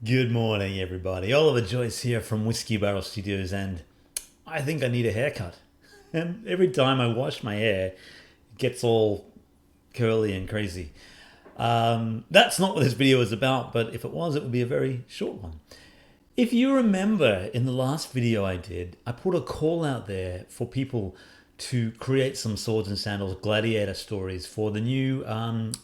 Good morning, everybody. Oliver Joyce here from Whiskey Barrel Studios, and I think I need a haircut. And every time I wash my hair, it gets all curly and crazy. That's not what this video is about, but if it was, it would be a very short one. If you remember in the last video I did, I put a call out there for people to create some Swords and Sandals Gladiator stories for the new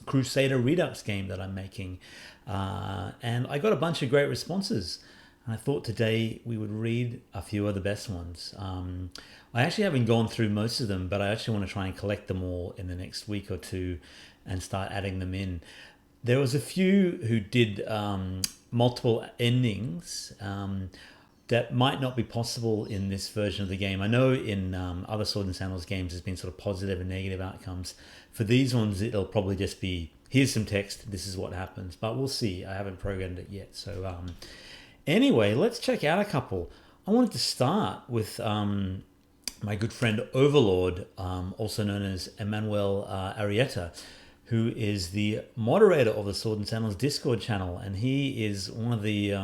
Crusader Redux game that I'm making. And I got a bunch of great responses. And I thought today we would read a few of the best ones. I actually haven't gone through most of them, but I actually want to try and collect them all in the next week or two and start adding them in. There was a few who did multiple endings that might not be possible in this version of the game. I know in other Sword and Sandals games there's been sort of positive and negative outcomes. For these ones, it'll probably just be, here's some text, this is what happens. But we'll see. I haven't programmed it yet. So anyway, let's check out a couple. I wanted to start with my good friend Overlord, also known as Emmanuel Arietta, who is the moderator of the Sword and Sandals Discord channel, and he is one of the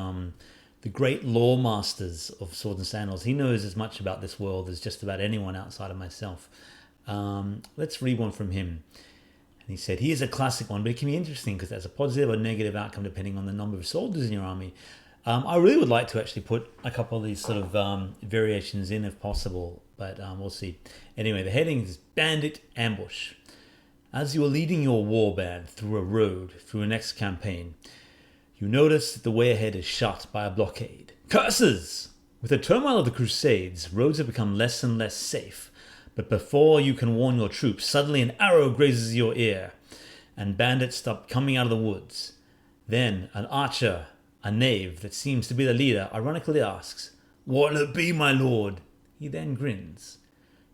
great lore masters of Sword and Sandals. He knows as much about this world as just about anyone outside of myself. Let's read one from him. And he said, here's a classic one, but it can be interesting because there's a positive or negative outcome depending on the number of soldiers in your army. I really would like to actually put a couple of these sort of variations in if possible, but we'll see. Anyway, the heading is Bandit Ambush. As you are leading your war band through a road through a next campaign, you notice that the way ahead is shut by a blockade. Curses! With the turmoil of the Crusades, roads have become less and less safe. But before you can warn your troops, suddenly an arrow grazes your ear, and bandits stop coming out of the woods. Then an archer, a knave that seems to be the leader, ironically asks, "What'll it be, my lord?" He then grins.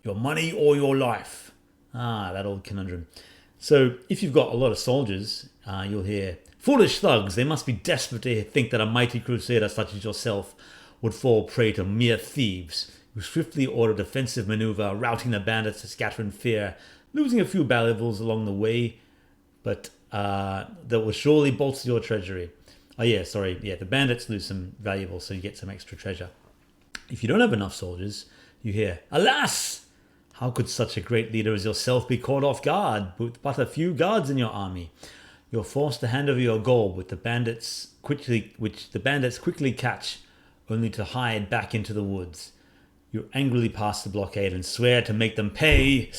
"Your money or your life?" Ah, that old conundrum. So if you've got a lot of soldiers, you'll hear, "Foolish thugs, they must be desperate to think that a mighty crusader such as yourself would fall prey to mere thieves. You swiftly order a defensive maneuver, routing the bandits to scatter in fear, losing a few valuables along the way, but that will surely bolster your treasury." Oh yeah, sorry, yeah, the bandits lose some valuables, so you get some extra treasure. If you don't have enough soldiers, you hear, "Alas! How could such a great leader as yourself be caught off guard with but a few guards in your army? You're forced to hand over your gold, which the bandits quickly catch, only to hide back into the woods. You angrily pass the blockade and swear to make them pay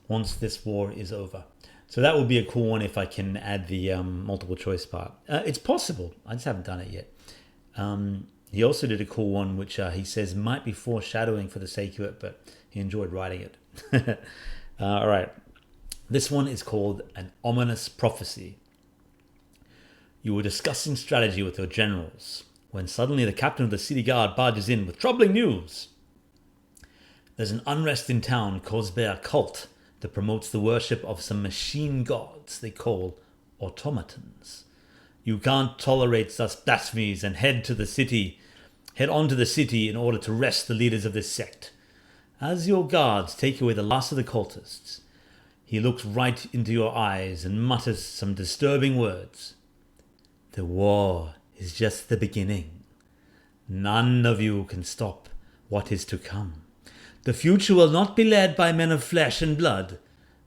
once this war is over." So that would be a cool one if I can add the multiple choice part. It's possible. I just haven't done it yet. He also did a cool one, which he says might be foreshadowing for the sake of it, but he enjoyed writing it. All right. This one is called An Ominous Prophecy. You were discussing strategy with your generals when suddenly the captain of the city guard barges in with troubling news. There's an unrest in town caused by a cult that promotes the worship of some machine gods they call automatons. You can't tolerate such blasphemies and head on to the city in order to arrest the leaders of this sect. As your guards take away the last of the cultists, he looks right into your eyes and mutters some disturbing words. The war is just the beginning. None of you can stop what is to come. The future will not be led by men of flesh and blood,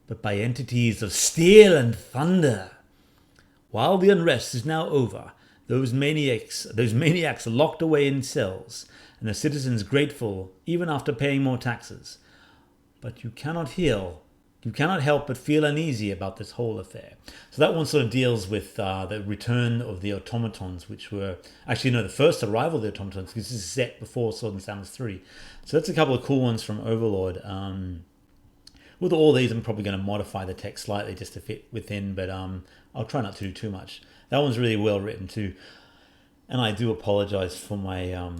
but by entities of steel and thunder. While the unrest is now over, those maniacs are locked away in cells, and the citizens grateful even after paying more taxes. But you cannot help but feel uneasy about this whole affair. So that one sort of deals with the return of the automatons, which were the first arrival of the automatons, because this is set before Sword and Sandals 3. So that's a couple of cool ones from Overlord. With all these, I'm probably going to modify the text slightly just to fit within, but I'll try not to do too much. That one's really well written too. And I do apologize for my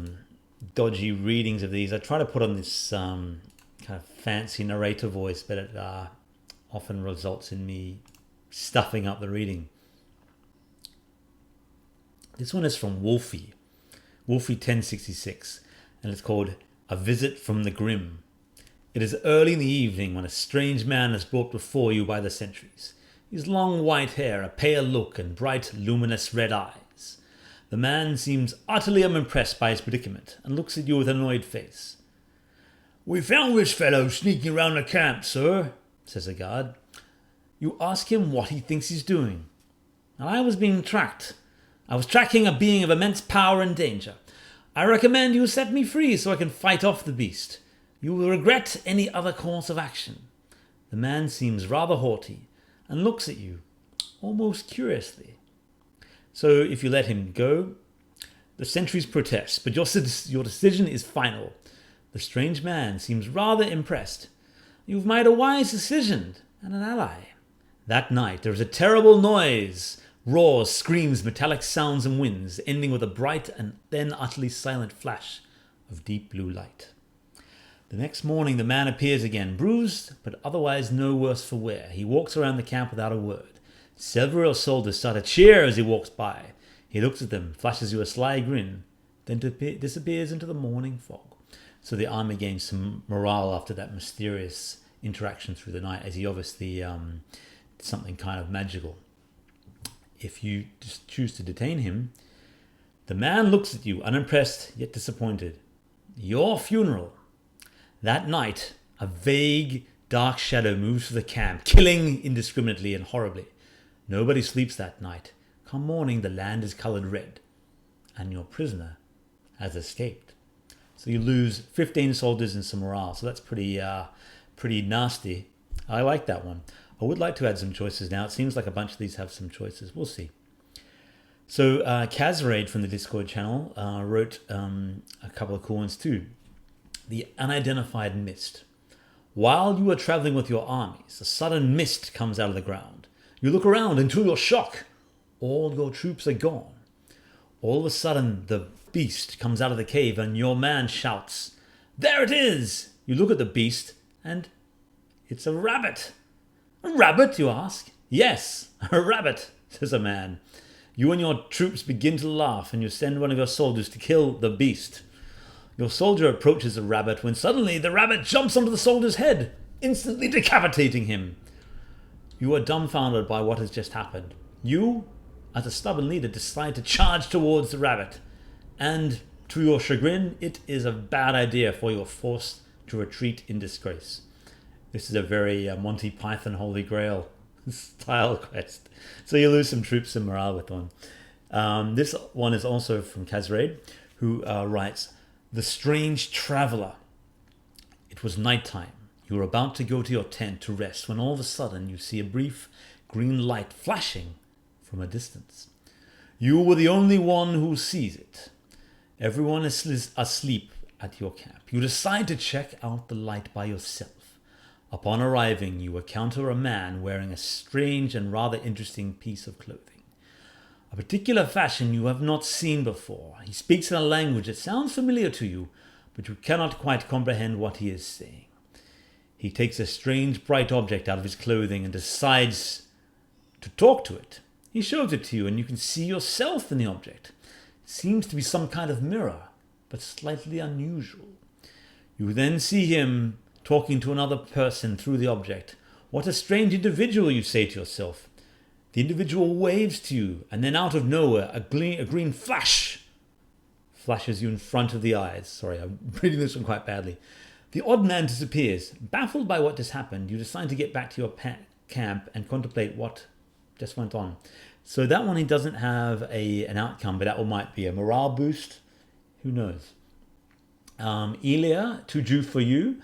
dodgy readings of these. I try to put on this kind of fancy narrator voice, but it often results in me stuffing up the reading. This one is from Wolfie 1066, and it's called A Visit from the Grim. It is early in the evening when a strange man is brought before you by the sentries. His long white hair, a pale look, and bright luminous red eyes. The man seems utterly unimpressed by his predicament and looks at you with an annoyed face. "We found this fellow sneaking around the camp, sir," says a guard. You ask him what he thinks he's doing. And I was being tracked. I was tracking a being of immense power and danger. I recommend you set me free so I can fight off the beast. You will regret any other course of action. The man seems rather haughty and looks at you, almost curiously. So if you let him go, the sentries protest, but your decision is final. The strange man seems rather impressed. You've made a wise decision and an ally. That night there is a terrible noise. Roars, screams, metallic sounds and winds, ending with a bright and then utterly silent flash of deep blue light. The next morning the man appears again, bruised, but otherwise no worse for wear. He walks around the camp without a word. Several soldiers start to cheer as he walks by. He looks at them, flashes you a sly grin, then disappears into the morning fog. So the army gains some morale after that mysterious interaction through the night, as he obviously did something kind of magical. If you just choose to detain him, the man looks at you, unimpressed yet disappointed. Your funeral. That night, a vague, dark shadow moves through the camp, killing indiscriminately and horribly. Nobody sleeps that night. Come morning, the land is colored red, and your prisoner has escaped. So you lose 15 soldiers and some morale. So that's pretty nasty. I like that one. I would like to add some choices now. It seems like a bunch of these have some choices. We'll see. So Kazraid from the Discord channel wrote a couple of cool ones too. The unidentified mist. While you are traveling with your armies, a sudden mist comes out of the ground. You look around and to your shock, all your troops are gone. All of a sudden, the beast comes out of the cave and your man shouts, "There it is!" You look at the beast and it's a rabbit. "A rabbit?" you ask. "Yes, a rabbit," says a man. You and your troops begin to laugh and you send one of your soldiers to kill the beast. Your soldier approaches the rabbit when suddenly the rabbit jumps onto the soldier's head, instantly decapitating him. You are dumbfounded by what has just happened. You, as a stubborn leader, decide to charge towards the rabbit. And to your chagrin, it is a bad idea, for you are forced to retreat in disgrace. This is a very Monty Python Holy Grail style quest. So you lose some troops and morale with one. This one is also from Kazraid, who writes, "The strange traveler. It was nighttime. You were about to go to your tent to rest when all of a sudden you see a brief green light flashing from a distance. You were the only one who sees it. Everyone is asleep at your camp. You decide to check out the light by yourself. Upon arriving, you encounter a man wearing a strange and rather interesting piece of clothing. A particular fashion you have not seen before. He speaks in a language that sounds familiar to you, but you cannot quite comprehend what he is saying. He takes a strange bright object out of his clothing and decides to talk to it. He shows it to you and you can see yourself in the object. It seems to be some kind of mirror, but slightly unusual. You then see him talking to another person through the object. What a strange individual, you say to yourself. The individual waves to you, and then out of nowhere, a green flash flashes you in front of the eyes. Sorry, I'm reading this one quite badly. The odd man disappears. Baffled by what just happened, you decide to get back to your camp and contemplate what just went on. So that one, he doesn't have an outcome, but that one might be a morale boost. Who knows? Elia, too Jew for you,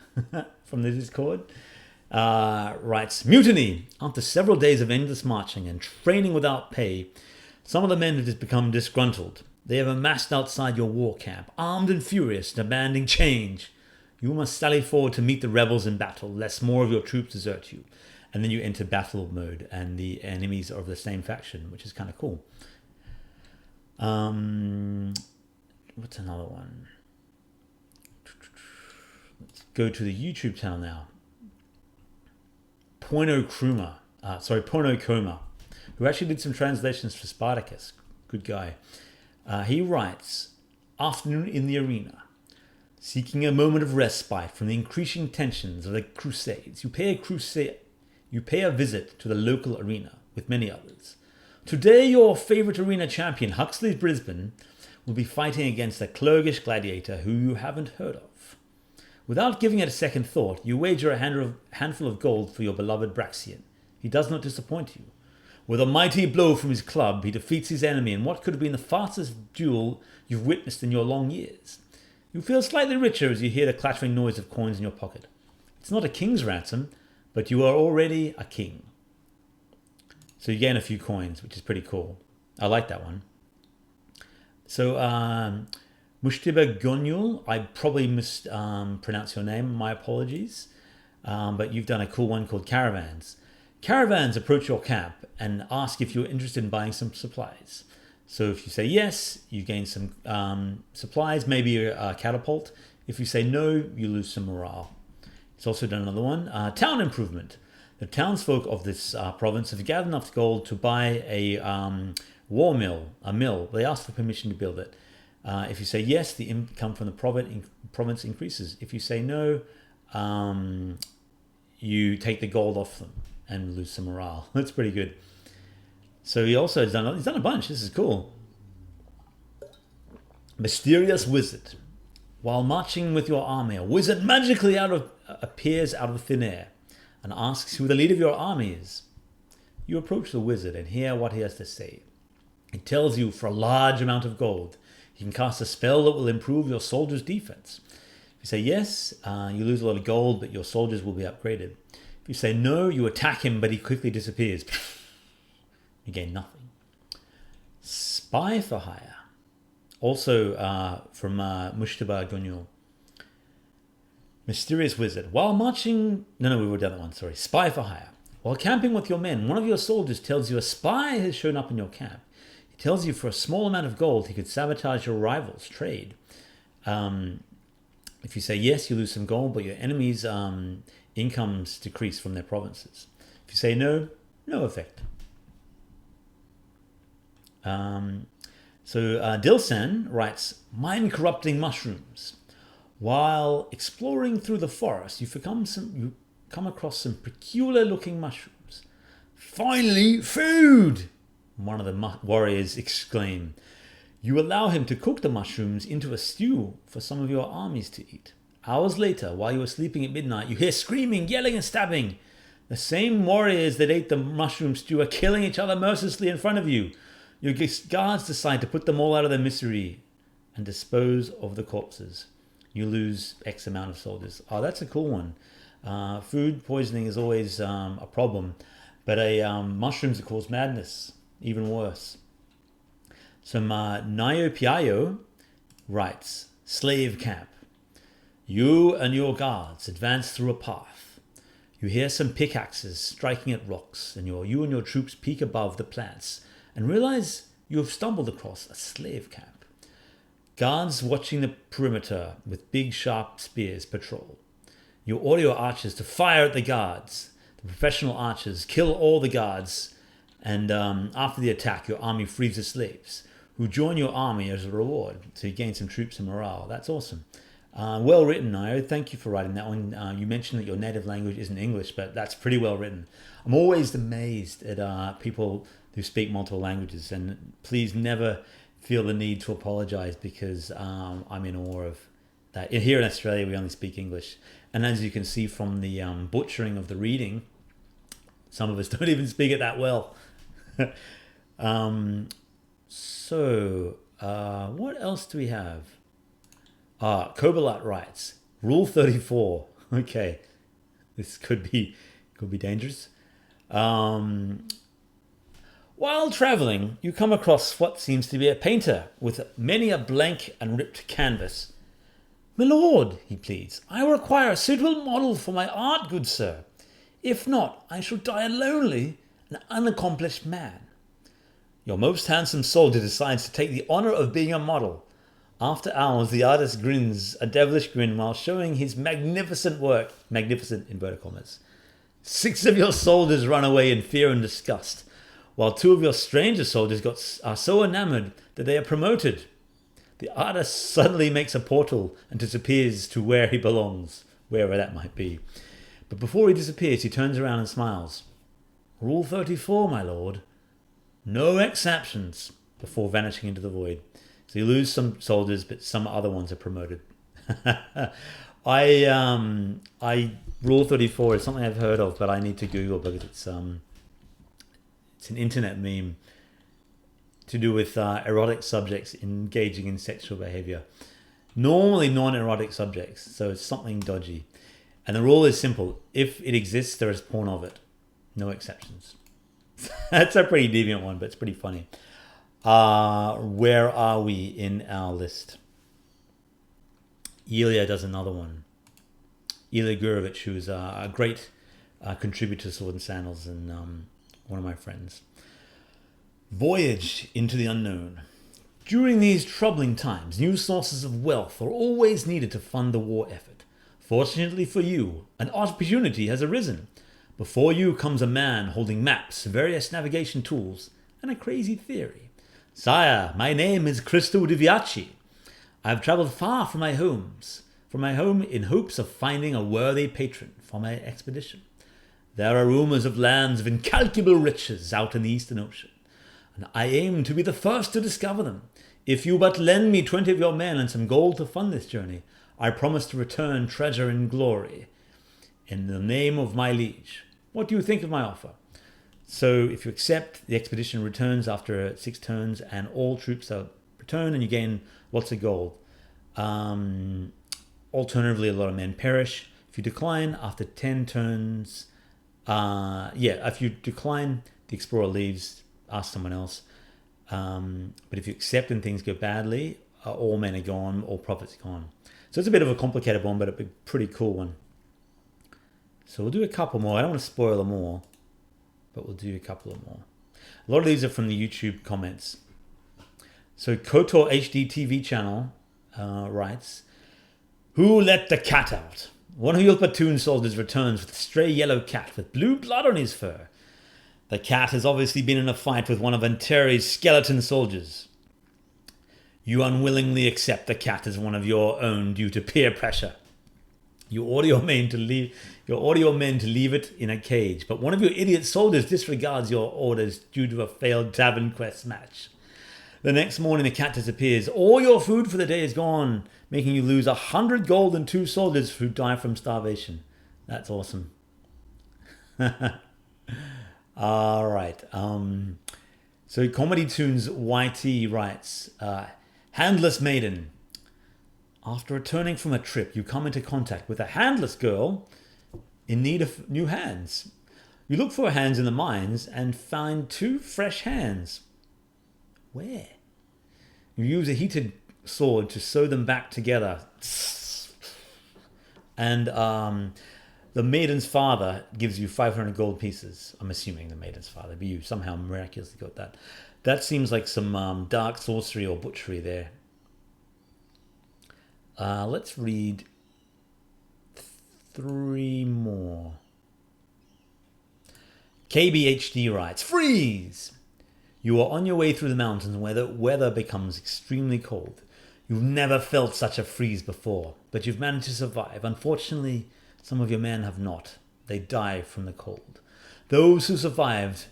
from the Discord, writes, "Mutiny! After several days of endless marching and training without pay, some of the men have just become disgruntled. They have amassed outside your war camp, armed and furious, demanding change. You must sally forward to meet the rebels in battle, lest more of your troops desert you." And then you enter battle mode, and the enemies are of the same faction, which is kind of cool. What's another one? Let's go to the YouTube channel now. Porno Coma, who actually did some translations for Spartacus. Good guy. He writes, "Afternoon in the arena. Seeking a moment of respite from the increasing tensions of the Crusades, you pay a visit to the local arena with many others. Today, your favorite arena champion, Huxley's Brisbane, will be fighting against a Clurgish gladiator who you haven't heard of. Without giving it a second thought, you wager a handful of gold for your beloved Braxian. He does not disappoint you. With a mighty blow from his club, he defeats his enemy in what could have been the fastest duel you've witnessed in your long years. You feel slightly richer as you hear the clattering noise of coins in your pocket. It's not a king's ransom, but you are already a king. So you gain a few coins, which is pretty cool. I like that one. So, Mushtiba Gonyul, I probably mispronounced your name, my apologies. But you've done a cool one called Caravans. Caravans approach your camp and ask if you're interested in buying some supplies. So if you say yes, you gain some supplies, maybe a catapult. If you say no, you lose some morale. It's also done another one. Town improvement. The townsfolk of this province have gathered enough gold to buy a war mill, a mill. They ask for permission to build it. If you say yes, the income from the province increases. If you say no, you take the gold off them and lose some morale. That's pretty good. So he's done a bunch. This is cool. Mysterious wizard. While marching with your army, a wizard magically appears out of thin air and asks who the leader of your army is. You approach the wizard and hear what he has to say. He tells you for a large amount of gold, you can cast a spell that will improve your soldiers' defense. If you say yes, you lose a lot of gold, but your soldiers will be upgraded. If you say no, you attack him, but he quickly disappears. You gain nothing. Spy for hire. Also from Mushtaba Gonyul. Mysterious wizard. While marching... No, we've already done that one, sorry. Spy for hire. While camping with your men, one of your soldiers tells you a spy has shown up in your camp. He tells you for a small amount of gold he could sabotage your rival's trade. If you say yes, you lose some gold, but your enemy's incomes decrease from their provinces. If you say no, no effect. Dilsan writes, mind-corrupting mushrooms. While exploring through the forest, you come across some peculiar-looking mushrooms. Finally, food! One of the warriors exclaimed. You allow him to cook the mushrooms into a stew for some of your armies to eat. Hours later, while you are sleeping at midnight, you hear screaming, yelling, and stabbing. The same warriors that ate the mushroom stew are killing each other mercilessly in front of you. Your guards decide to put them all out of their misery and dispose of the corpses. You lose X amount of soldiers. Oh, that's a cool one. Food poisoning is always a problem, but mushrooms that cause madness, even worse. So Nayo Piayo writes, slave camp. You and your guards advance through a path. You hear some pickaxes striking at rocks, and you and your troops peek above the plants and realize you have stumbled across a slave camp. Guards watching the perimeter with big sharp spears patrol. You order your archers to fire at the guards. The professional archers kill all the guards, and after the attack your army frees the slaves, who join your army as a reward, so you gain some troops and morale. That's awesome. Well written, Nayo. Thank you for writing that one. You mentioned that your native language isn't English, but that's pretty well written. I'm always amazed at people who speak multiple languages, and please never feel the need to apologize, because I'm in awe of that. Here in Australia, we only speak English, and as you can see from the butchering of the reading, some of us don't even speak it that well. What else do we have? Kobalat writes, Rule 34. Okay, this could be dangerous. While traveling, you come across what seems to be a painter with many a blank and ripped canvas. My lord, he pleads, I require a suitable model for my art, good sir. If not, I shall die a lonely and unaccomplished man. Your most handsome soldier decides to take the honor of being a model. After hours, the artist grins a devilish grin while showing his magnificent work. Magnificent, inverted commas. 6 of your soldiers run away in fear and disgust, while 2 of your stranger soldiers are so enamored that they are promoted. The artist suddenly makes a portal and disappears to where he belongs, wherever that might be. But before he disappears, he turns around and smiles. Rule 34, my lord. No exceptions before vanishing into the void. So you lose some soldiers, but some other ones are promoted. I Rule 34 is something I've heard of, but I need to Google because it's an internet meme to do with erotic subjects engaging in sexual behavior. Normally non-erotic subjects, so it's something dodgy. And the rule is simple: if it exists, there is porn of it. No exceptions. That's a pretty deviant one, but it's pretty funny. Where are we in our list? Ilya does another one. Ilya Gurevich, who's a great contributor to Swords and Sandals and one of my friends. Voyage into the unknown. During these troubling times, new sources of wealth are always needed to fund the war effort. Fortunately for you, an opportunity has arisen. Before you comes a man holding maps, various navigation tools, and a crazy theory. Sire, my name is Cristo Di Viacci. I have traveled far from my home in hopes of finding a worthy patron for my expedition. There are rumors of lands of incalculable riches out in the Eastern Ocean, and I aim to be the first to discover them. If you but lend me 20 of your men and some gold to fund this journey, I promise to return treasure and glory in the name of my liege. What do you think of my offer? So if you accept, the expedition returns after 6 turns and all troops are returned and you gain lots of gold. Alternatively, a lot of men perish. If you decline after 10 turns, if you decline, the explorer leaves, asks someone else. But if you accept and things go badly, all men are gone, all profits are gone. So it's a bit of a complicated one, but a pretty cool one. So we'll do a couple more. I don't want to spoil them all, but we'll do a couple of more. A lot of these are from the YouTube comments. So KOTOR HD TV channel writes, "Who let the cat out? One of your platoon soldiers returns with a stray yellow cat with blue blood on his fur. The cat has obviously been in a fight with one of Anteri's skeleton soldiers. You unwillingly accept the cat as one of your own due to peer pressure. You order your men to leave it in a cage, but one of your idiot soldiers disregards your orders due to a failed tavern quest match. The next morning the cat disappears. All your food for the day is gone, making you lose 100 gold and 2 soldiers who die from starvation." That's awesome. All right. So Comedy Tunes YT writes, "Handless maiden. After returning from a trip, you come into contact with a handless girl in need of new hands. You look for hands in the mines and find 2 fresh hands. Where? You use a heated sword to sew them back together. And the maiden's father gives you 500 gold pieces." I'm assuming the maiden's father, but you somehow miraculously got that. That seems like some dark sorcery or butchery there. Let's read 3 more. KBHD writes, "Freeze! You are on your way through the mountains where the weather becomes extremely cold. You've never felt such a freeze before, but you've managed to survive. Unfortunately, some of your men have not. They die from the cold. Those who survived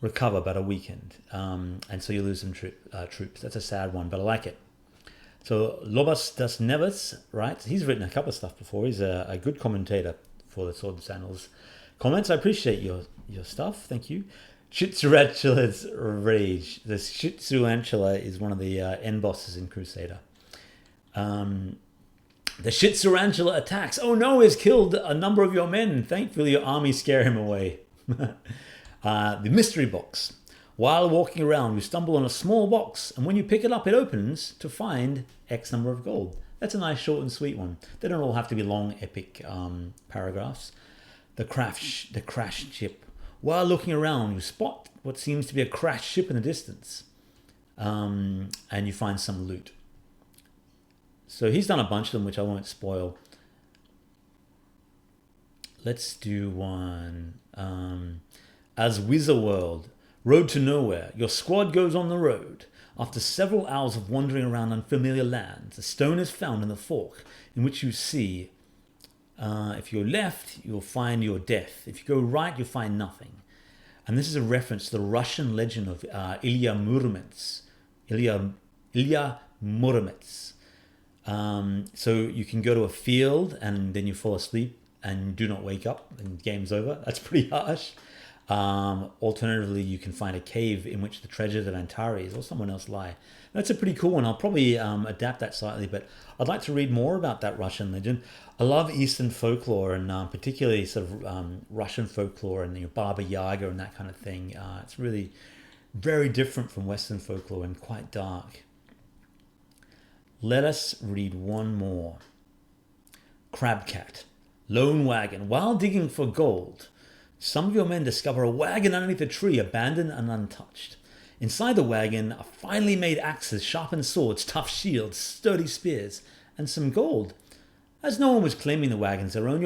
recover but are weakened, and so you lose some troops. That's a sad one, but I like it." So Lobas das Neves writes, he's written a couple of stuff before. He's a good commentator for the Swords and Sandals comments. I appreciate your stuff. Thank you. Shitsurantula's Rage. The Shitsurantula is one of the end bosses in Crusader. The Shitsurantula attacks. "Oh no, he's killed a number of your men. Thankfully, your army scare him away." The Mystery Box. While walking around, you stumble on a small box, and when you pick it up, it opens to find X number of gold. That's a nice, short and sweet one. They don't all have to be long, epic paragraphs. The crashed ship. While looking around, you spot what seems to be a crashed ship in the distance, and you find some loot. So he's done a bunch of them, which I won't spoil. Let's do one. As Wizardworld. Road to nowhere. Your squad goes on the road. After several hours of wandering around unfamiliar lands, a stone is found in the fork, in which you see, if you're left, you'll find your death. If you go right, you'll find nothing. And this is a reference to the Russian legend of Ilya Muromets. Ilya Muromets. So you can go to a field and then you fall asleep and do not wake up and game's over. That's pretty harsh. Alternatively, you can find a cave in which the treasures of Antares or someone else lie. That's a pretty cool one. I'll probably adapt that slightly, but I'd like to read more about that Russian legend. I love Eastern folklore, and particularly sort of Russian folklore and Baba Yaga and that kind of thing. It's really very different from Western folklore and quite dark. Let us read one more. Crabcat. Lone wagon. While digging for gold, some of your men discover a wagon underneath a tree, abandoned and untouched. Inside the wagon are finely made axes, sharpened swords, tough shields, sturdy spears, and some gold. As no one was claiming the wagons their own,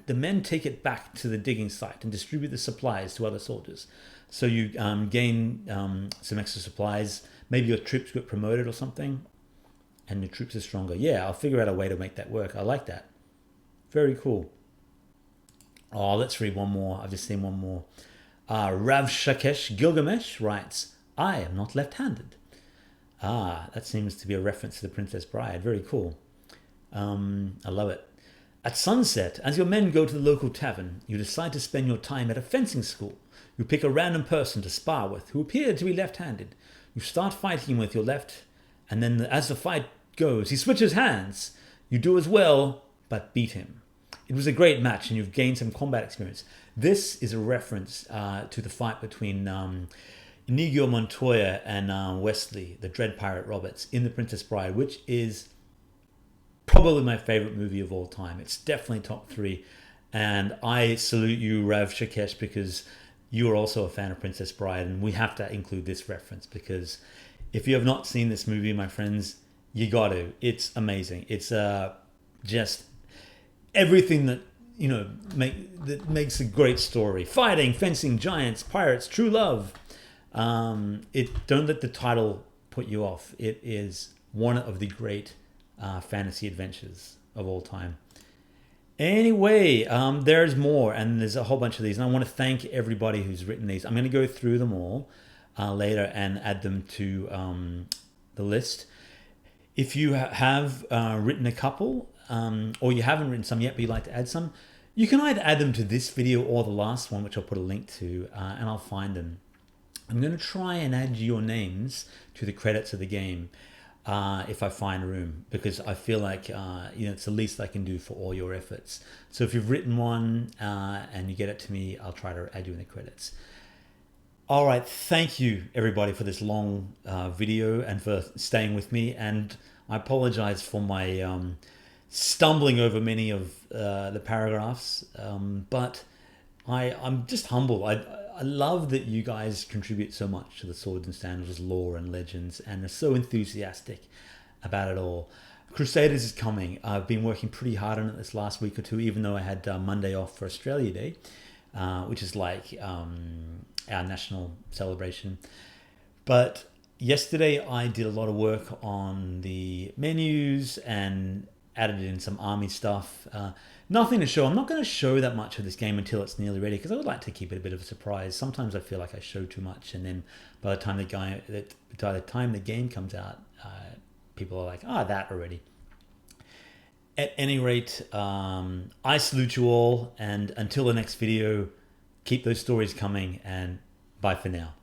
the men take it back to the digging site and distribute the supplies to other soldiers. So you gain some extra supplies. Maybe your troops get promoted or something, and your troops are stronger. Yeah, I'll figure out a way to make that work. I like that. Very cool. Oh, let's read one more. I've just seen one more. Rav Shakesh Gilgamesh writes, I am not left-handed. That seems to be a reference to the Princess Bride. Very cool. I love it. At sunset, as your men go to the local tavern, you decide to spend your time at a fencing school. You pick a random person to spar with who appear to be left-handed. You start fighting with your left, and then as the fight goes, he switches hands. You do as well, but beat him. It was a great match, and you've gained some combat experience. This is a reference to the fight between Inigo Montoya and Wesley, the Dread Pirate Roberts, in The Princess Bride, which is probably my favorite movie of all time. It's definitely top 3. And I salute you, Rav Shakesh, because you are also a fan of Princess Bride, and we have to include this reference because if you have not seen this movie, my friends, you got to. It's amazing. It's just everything that that makes a great story. Fighting, fencing, giants, pirates, true love. Don't let the title put you off. It is one of the great fantasy adventures of all time. Anyway, there's more, and there's a whole bunch of these, and I want to thank everybody who's written these. I'm going to go through them all later and add them to the list. If you have written a couple, or you haven't written some yet, but you'd like to add some, you can either add them to this video or the last one, which I'll put a link to, and I'll find them. I'm going to try and add your names to the credits of the game if I find room, because I feel like it's the least I can do for all your efforts. So if you've written one and you get it to me, I'll try to add you in the credits. All right, thank you everybody for this long video and for staying with me. And I apologize for my stumbling over many of the paragraphs, but I'm just humble. I love that you guys contribute so much to the Swords and Sandals lore and legends and are so enthusiastic about it all. Crusaders is coming. I've been working pretty hard on it this last week or two, even though I had Monday off for Australia Day, which is like our national celebration. But yesterday I did a lot of work on the menus and added in some army stuff. Nothing to show. I'm not going to show that much of this game until it's nearly ready, because I would like to keep it a bit of a surprise. Sometimes I feel like I show too much, and then by the time the game comes out, people are like, that already. At any rate, I salute you all, and until the next video, keep those stories coming, and bye for now.